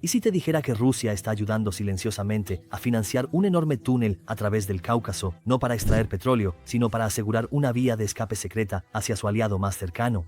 ¿Y si te dijera que Rusia está ayudando silenciosamente a financiar un enorme túnel a través del Cáucaso, no para extraer petróleo, sino para asegurar una vía de escape secreta hacia su aliado más cercano?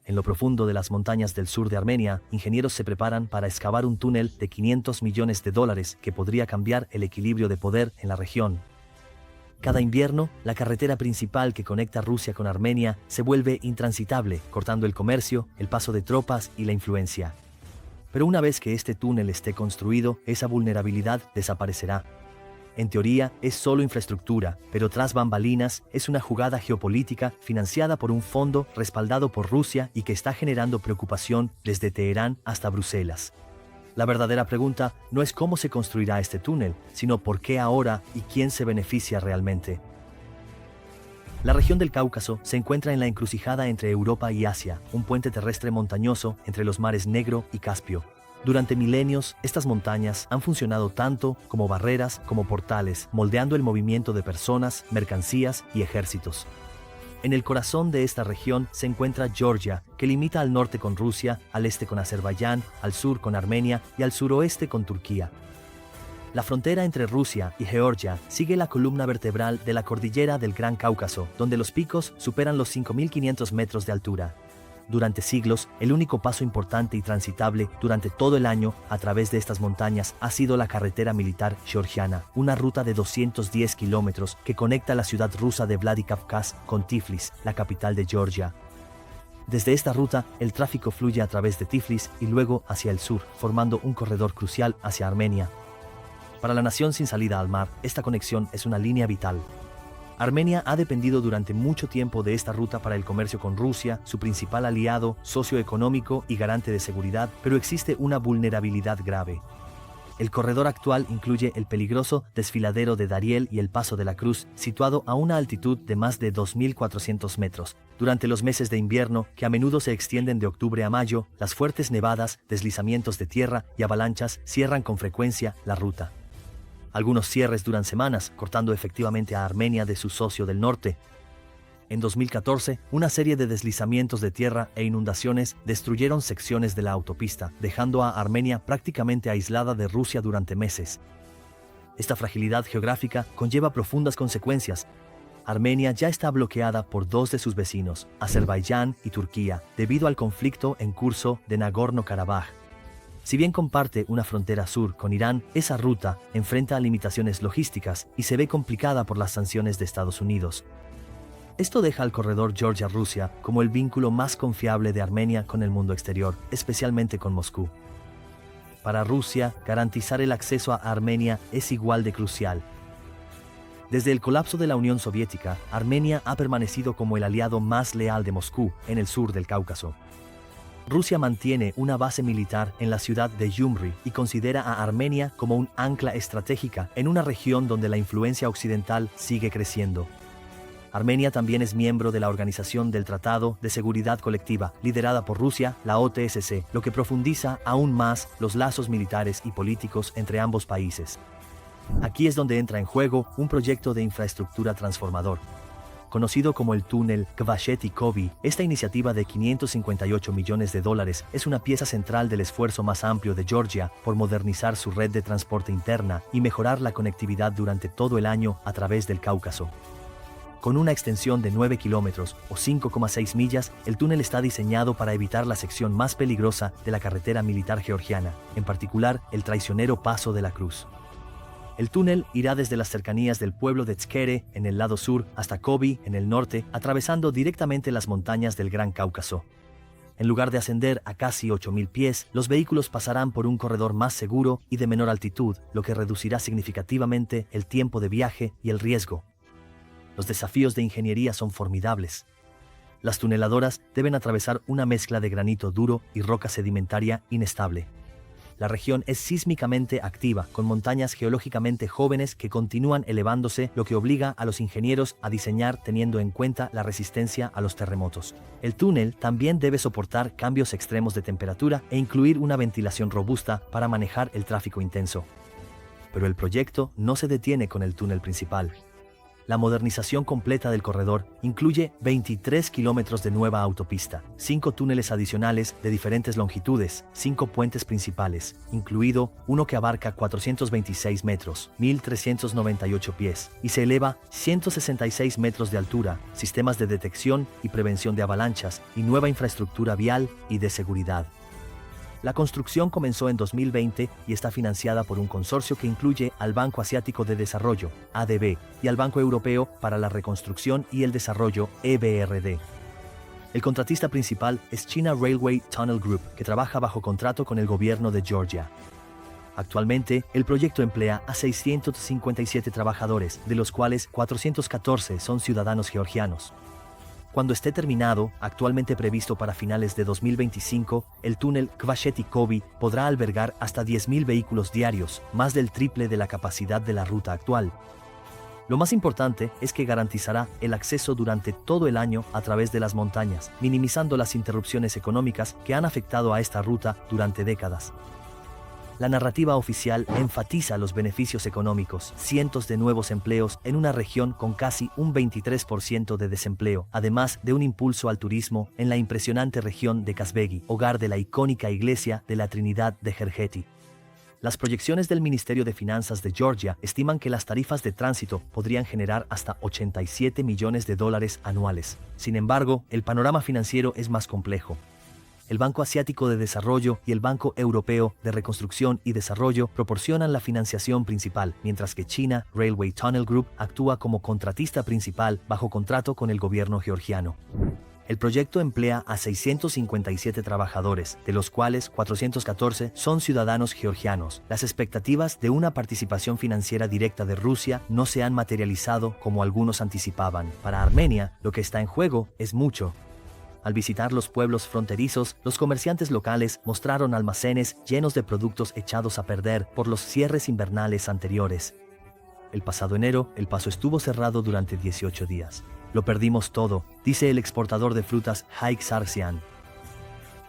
En lo profundo de las montañas del sur de Armenia, ingenieros se preparan para excavar un túnel de $500 millones que podría cambiar el equilibrio de poder en la región. Cada invierno, la carretera principal que conecta Rusia con Armenia se vuelve intransitable, cortando el comercio, el paso de tropas y la influencia. Pero una vez que este túnel esté construido, esa vulnerabilidad desaparecerá. En teoría, es solo infraestructura, pero tras bambalinas, es una jugada geopolítica financiada por un fondo respaldado por Rusia y que está generando preocupación desde Teherán hasta Bruselas. La verdadera pregunta no es cómo se construirá este túnel, sino por qué ahora y quién se beneficia realmente. La región del Cáucaso se encuentra en la encrucijada entre Europa y Asia, un puente terrestre montañoso entre los mares Negro y Caspio. Durante milenios, estas montañas han funcionado tanto como barreras como portales, moldeando el movimiento de personas, mercancías y ejércitos. En el corazón de esta región se encuentra Georgia, que limita al norte con Rusia, al este con Azerbaiyán, al sur con Armenia y al suroeste con Turquía. La frontera entre Rusia y Georgia sigue la columna vertebral de la cordillera del Gran Cáucaso, donde los picos superan los 5.500 metros de altura. Durante siglos, el único paso importante y transitable durante todo el año a través de estas montañas ha sido la carretera militar georgiana, una ruta de 210 kilómetros que conecta la ciudad rusa de Vladikavkaz con Tiflis, la capital de Georgia. Desde esta ruta, el tráfico fluye a través de Tiflis y luego hacia el sur, formando un corredor crucial hacia Armenia. Para la nación sin salida al mar, esta conexión es una línea vital. Armenia ha dependido durante mucho tiempo de esta ruta para el comercio con Rusia, su principal aliado, socio económico y garante de seguridad, pero existe una vulnerabilidad grave. El corredor actual incluye el peligroso desfiladero de Dariel y el Paso de la Cruz, situado a una altitud de más de 2.400 metros. Durante los meses de invierno, que a menudo se extienden de octubre a mayo, las fuertes nevadas, deslizamientos de tierra y avalanchas cierran con frecuencia la ruta. Algunos cierres duran semanas, cortando efectivamente a Armenia de su socio del norte. En 2014, una serie de deslizamientos de tierra e inundaciones destruyeron secciones de la autopista, dejando a Armenia prácticamente aislada de Rusia durante meses. Esta fragilidad geográfica conlleva profundas consecuencias. Armenia ya está bloqueada por dos de sus vecinos, Azerbaiyán y Turquía, debido al conflicto en curso de Nagorno-Karabaj. Si bien comparte una frontera sur con Irán, esa ruta enfrenta limitaciones logísticas y se ve complicada por las sanciones de Estados Unidos. Esto deja al corredor Georgia-Rusia como el vínculo más confiable de Armenia con el mundo exterior, especialmente con Moscú. Para Rusia, garantizar el acceso a Armenia es igual de crucial. Desde el colapso de la Unión Soviética, Armenia ha permanecido como el aliado más leal de Moscú en el sur del Cáucaso. Rusia mantiene una base militar en la ciudad de Gyumri y considera a Armenia como un ancla estratégica en una región donde la influencia occidental sigue creciendo. Armenia también es miembro de la Organización del Tratado de Seguridad Colectiva, liderada por Rusia, la OTSC, lo que profundiza aún más los lazos militares y políticos entre ambos países. Aquí es donde entra en juego un proyecto de infraestructura transformador. Conocido como el túnel Kvashetty-Koby, esta iniciativa de $558 millones es una pieza central del esfuerzo más amplio de Georgia por modernizar su red de transporte interna y mejorar la conectividad durante todo el año a través del Cáucaso. Con una extensión de 9 kilómetros o 5,6 millas, el túnel está diseñado para evitar la sección más peligrosa de la carretera militar georgiana, en particular el traicionero Paso de la Cruz. El túnel irá desde las cercanías del pueblo de Tskere, en el lado sur, hasta Koby, en el norte, atravesando directamente las montañas del Gran Cáucaso. En lugar de ascender a casi 8.000 pies, los vehículos pasarán por un corredor más seguro y de menor altitud, lo que reducirá significativamente el tiempo de viaje y el riesgo. Los desafíos de ingeniería son formidables. Las tuneladoras deben atravesar una mezcla de granito duro y roca sedimentaria inestable. La región es sísmicamente activa, con montañas geológicamente jóvenes que continúan elevándose, lo que obliga a los ingenieros a diseñar teniendo en cuenta la resistencia a los terremotos. El túnel también debe soportar cambios extremos de temperatura e incluir una ventilación robusta para manejar el tráfico intenso. Pero el proyecto no se detiene con el túnel principal. La modernización completa del corredor incluye 23 kilómetros de nueva autopista, 5 túneles adicionales de diferentes longitudes, 5 puentes principales, incluido uno que abarca 426 metros, 1.398 pies, y se eleva 166 metros de altura, sistemas de detección y prevención de avalanchas, y nueva infraestructura vial y de seguridad. La construcción comenzó en 2020 y está financiada por un consorcio que incluye al Banco Asiático de Desarrollo, ADB, y al Banco Europeo para la Reconstrucción y el Desarrollo, EBRD. El contratista principal es China Railway Tunnel Group, que trabaja bajo contrato con el gobierno de Georgia. Actualmente, el proyecto emplea a 657 trabajadores, de los cuales 414 son ciudadanos georgianos. Cuando esté terminado, actualmente previsto para finales de 2025, el túnel Kvasheti-Kobi podrá albergar hasta 10.000 vehículos diarios, más del triple de la capacidad de la ruta actual. Lo más importante es que garantizará el acceso durante todo el año a través de las montañas, minimizando las interrupciones económicas que han afectado a esta ruta durante décadas. La narrativa oficial enfatiza los beneficios económicos, cientos de nuevos empleos en una región con casi un 23% de desempleo, además de un impulso al turismo en la impresionante región de Kazbegi, hogar de la icónica iglesia de la Trinidad de Hergeti. Las proyecciones del Ministerio de Finanzas de Georgia estiman que las tarifas de tránsito podrían generar hasta $87 millones anuales. Sin embargo, el panorama financiero es más complejo. El Banco Asiático de Desarrollo y el Banco Europeo de Reconstrucción y Desarrollo proporcionan la financiación principal, mientras que China Railway Tunnel Group actúa como contratista principal bajo contrato con el gobierno georgiano. El proyecto emplea a 657 trabajadores, de los cuales 414 son ciudadanos georgianos. Las expectativas de una participación financiera directa de Rusia no se han materializado como algunos anticipaban. Para Armenia, lo que está en juego es mucho. Al visitar los pueblos fronterizos, los comerciantes locales mostraron almacenes llenos de productos echados a perder por los cierres invernales anteriores. El pasado enero, el paso estuvo cerrado durante 18 días. Lo perdimos todo, dice el exportador de frutas Haik Sarsian.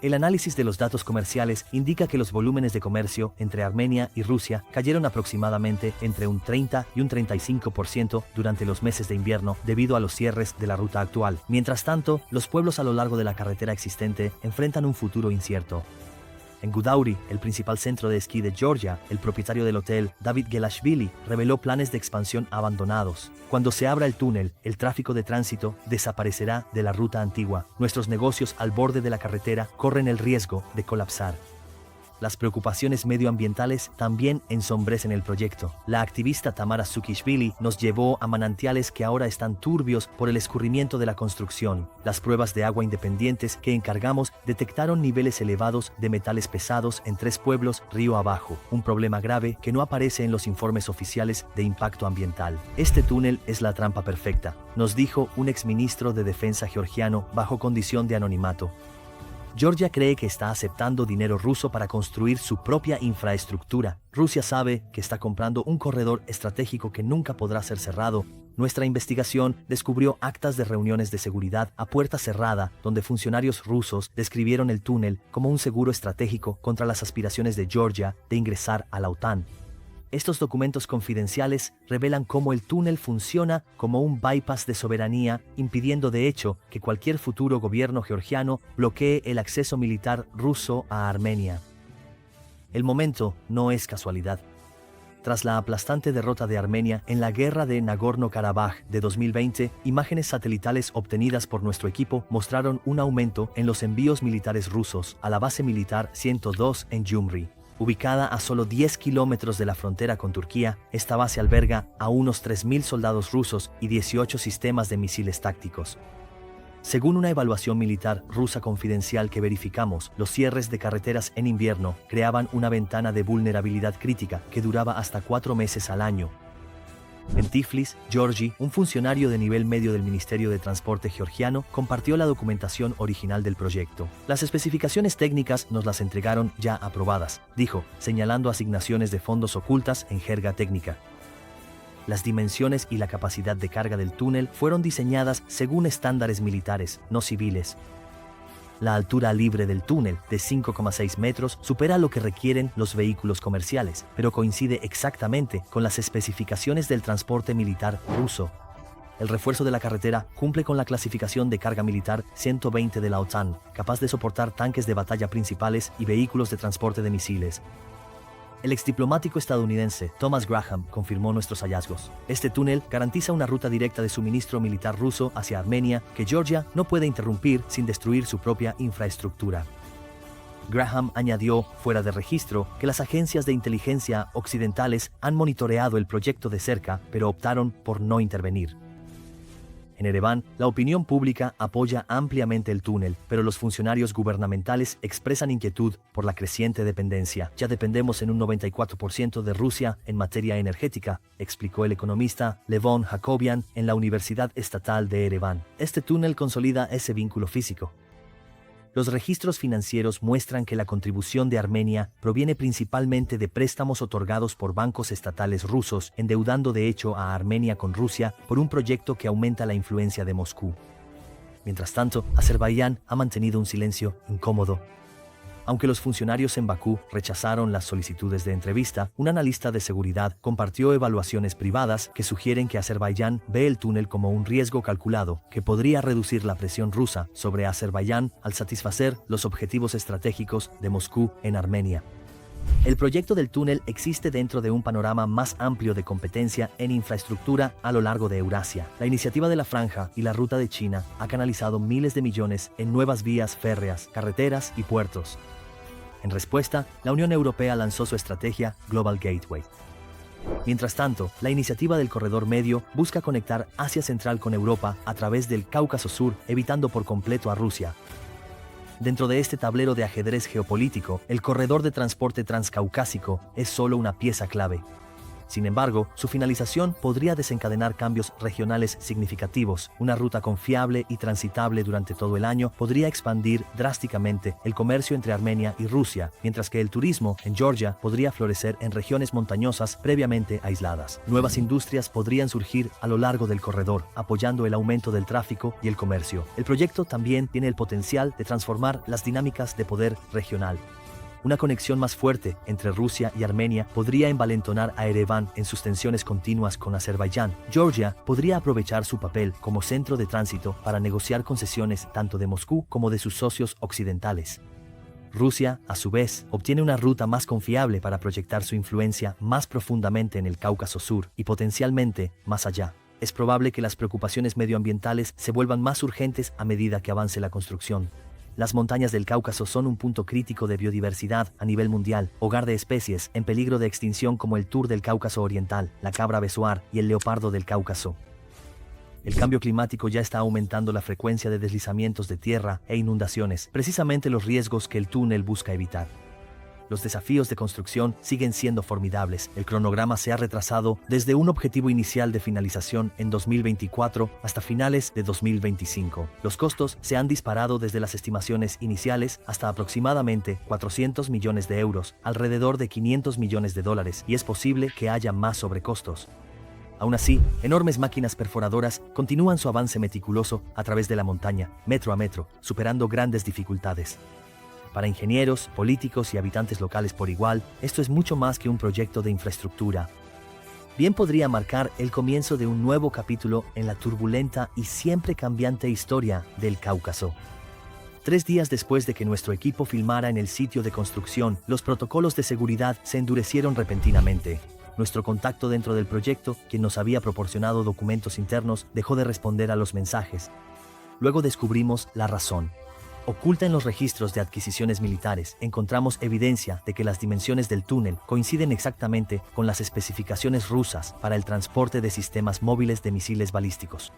El análisis de los datos comerciales indica que los volúmenes de comercio entre Armenia y Rusia cayeron aproximadamente entre un 30 y un 35% durante los meses de invierno debido a los cierres de la ruta actual. Mientras tanto, los pueblos a lo largo de la carretera existente enfrentan un futuro incierto. En Gudauri, el principal centro de esquí de Georgia, el propietario del hotel, David Gelashvili, reveló planes de expansión abandonados. Cuando se abra el túnel, el tráfico de tránsito desaparecerá de la ruta antigua. Nuestros negocios al borde de la carretera corren el riesgo de colapsar. Las preocupaciones medioambientales también ensombrecen el proyecto. La activista Tamara Sukishvili nos llevó a manantiales que ahora están turbios por el escurrimiento de la construcción. Las pruebas de agua independientes que encargamos detectaron niveles elevados de metales pesados en 3 pueblos río abajo, un problema grave que no aparece en los informes oficiales de impacto ambiental. Este túnel es la trampa perfecta, nos dijo un exministro de Defensa georgiano bajo condición de anonimato. Georgia cree que está aceptando dinero ruso para construir su propia infraestructura. Rusia sabe que está comprando un corredor estratégico que nunca podrá ser cerrado. Nuestra investigación descubrió actas de reuniones de seguridad a puerta cerrada donde funcionarios rusos describieron el túnel como un seguro estratégico contra las aspiraciones de Georgia de ingresar a la OTAN. Estos documentos confidenciales revelan cómo el túnel funciona como un bypass de soberanía, impidiendo de hecho que cualquier futuro gobierno georgiano bloquee el acceso militar ruso a Armenia. El momento no es casualidad. Tras la aplastante derrota de Armenia en la guerra de Nagorno-Karabaj de 2020, imágenes satelitales obtenidas por nuestro equipo mostraron un aumento en los envíos militares rusos a la base militar 102 en Gyumri. Ubicada a solo 10 kilómetros de la frontera con Turquía, esta base alberga a unos 3.000 soldados rusos y 18 sistemas de misiles tácticos. Según una evaluación militar rusa confidencial que verificamos, los cierres de carreteras en invierno creaban una ventana de vulnerabilidad crítica que duraba hasta 4 meses al año. En Tiflis, Georgi, un funcionario de nivel medio del Ministerio de Transporte georgiano, compartió la documentación original del proyecto. Las especificaciones técnicas nos las entregaron ya aprobadas, dijo, señalando asignaciones de fondos ocultas en jerga técnica. Las dimensiones y la capacidad de carga del túnel fueron diseñadas según estándares militares, no civiles. La altura libre del túnel, de 5,6 metros, supera lo que requieren los vehículos comerciales, pero coincide exactamente con las especificaciones del transporte militar ruso. El refuerzo de la carretera cumple con la clasificación de carga militar 120 de la OTAN, capaz de soportar tanques de batalla principales y vehículos de transporte de misiles. El exdiplomático estadounidense Thomas Graham confirmó nuestros hallazgos. Este túnel garantiza una ruta directa de suministro militar ruso hacia Armenia que Georgia no puede interrumpir sin destruir su propia infraestructura. Graham añadió, fuera de registro, que las agencias de inteligencia occidentales han monitoreado el proyecto de cerca, pero optaron por no intervenir. En Ereván, la opinión pública apoya ampliamente el túnel, pero los funcionarios gubernamentales expresan inquietud por la creciente dependencia. Ya dependemos en un 94% de Rusia en materia energética, explicó el economista Levon Jacobian en la Universidad Estatal de Ereván. Este túnel consolida ese vínculo físico. Los registros financieros muestran que la contribución de Armenia proviene principalmente de préstamos otorgados por bancos estatales rusos, endeudando de hecho a Armenia con Rusia por un proyecto que aumenta la influencia de Moscú. Mientras tanto, Azerbaiyán ha mantenido un silencio incómodo. Aunque los funcionarios en Bakú rechazaron las solicitudes de entrevista, un analista de seguridad compartió evaluaciones privadas que sugieren que Azerbaiyán ve el túnel como un riesgo calculado que podría reducir la presión rusa sobre Azerbaiyán al satisfacer los objetivos estratégicos de Moscú en Armenia. El proyecto del túnel existe dentro de un panorama más amplio de competencia en infraestructura a lo largo de Eurasia. La iniciativa de la Franja y la Ruta de China ha canalizado miles de millones en nuevas vías férreas, carreteras y puertos. En respuesta, la Unión Europea lanzó su estrategia Global Gateway. Mientras tanto, la iniciativa del Corredor Medio busca conectar Asia Central con Europa a través del Cáucaso Sur, evitando por completo a Rusia. Dentro de este tablero de ajedrez geopolítico, el corredor de transporte transcaucásico es solo una pieza clave. Sin embargo, su finalización podría desencadenar cambios regionales significativos. Una ruta confiable y transitable durante todo el año podría expandir drásticamente el comercio entre Armenia y Rusia, mientras que el turismo en Georgia podría florecer en regiones montañosas previamente aisladas. Nuevas industrias podrían surgir a lo largo del corredor, apoyando el aumento del tráfico y el comercio. El proyecto también tiene el potencial de transformar las dinámicas de poder regional. Una conexión más fuerte entre Rusia y Armenia podría envalentonar a Ereván en sus tensiones continuas con Azerbaiyán. Georgia podría aprovechar su papel como centro de tránsito para negociar concesiones tanto de Moscú como de sus socios occidentales. Rusia, a su vez, obtiene una ruta más confiable para proyectar su influencia más profundamente en el Cáucaso Sur y potencialmente más allá. Es probable que las preocupaciones medioambientales se vuelvan más urgentes a medida que avance la construcción. Las montañas del Cáucaso son un punto crítico de biodiversidad a nivel mundial, hogar de especies en peligro de extinción como el tur del Cáucaso Oriental, la cabra besoar y el leopardo del Cáucaso. El cambio climático ya está aumentando la frecuencia de deslizamientos de tierra e inundaciones, precisamente los riesgos que el túnel busca evitar. Los desafíos de construcción siguen siendo formidables. El cronograma se ha retrasado desde un objetivo inicial de finalización en 2024 hasta finales de 2025. Los costos se han disparado desde las estimaciones iniciales hasta aproximadamente 400 millones de euros, alrededor de 500 millones de dólares, y es posible que haya más sobrecostos. Aún así, enormes máquinas perforadoras continúan su avance meticuloso a través de la montaña, metro a metro, superando grandes dificultades. Para ingenieros, políticos y habitantes locales por igual, esto es mucho más que un proyecto de infraestructura. Bien podría marcar el comienzo de un nuevo capítulo en la turbulenta y siempre cambiante historia del Cáucaso. 3 días después de que nuestro equipo filmara en el sitio de construcción, los protocolos de seguridad se endurecieron repentinamente. Nuestro contacto dentro del proyecto, quien nos había proporcionado documentos internos, dejó de responder a los mensajes. Luego descubrimos la razón. Oculta en los registros de adquisiciones militares, encontramos evidencia de que las dimensiones del túnel coinciden exactamente con las especificaciones rusas para el transporte de sistemas móviles de misiles balísticos.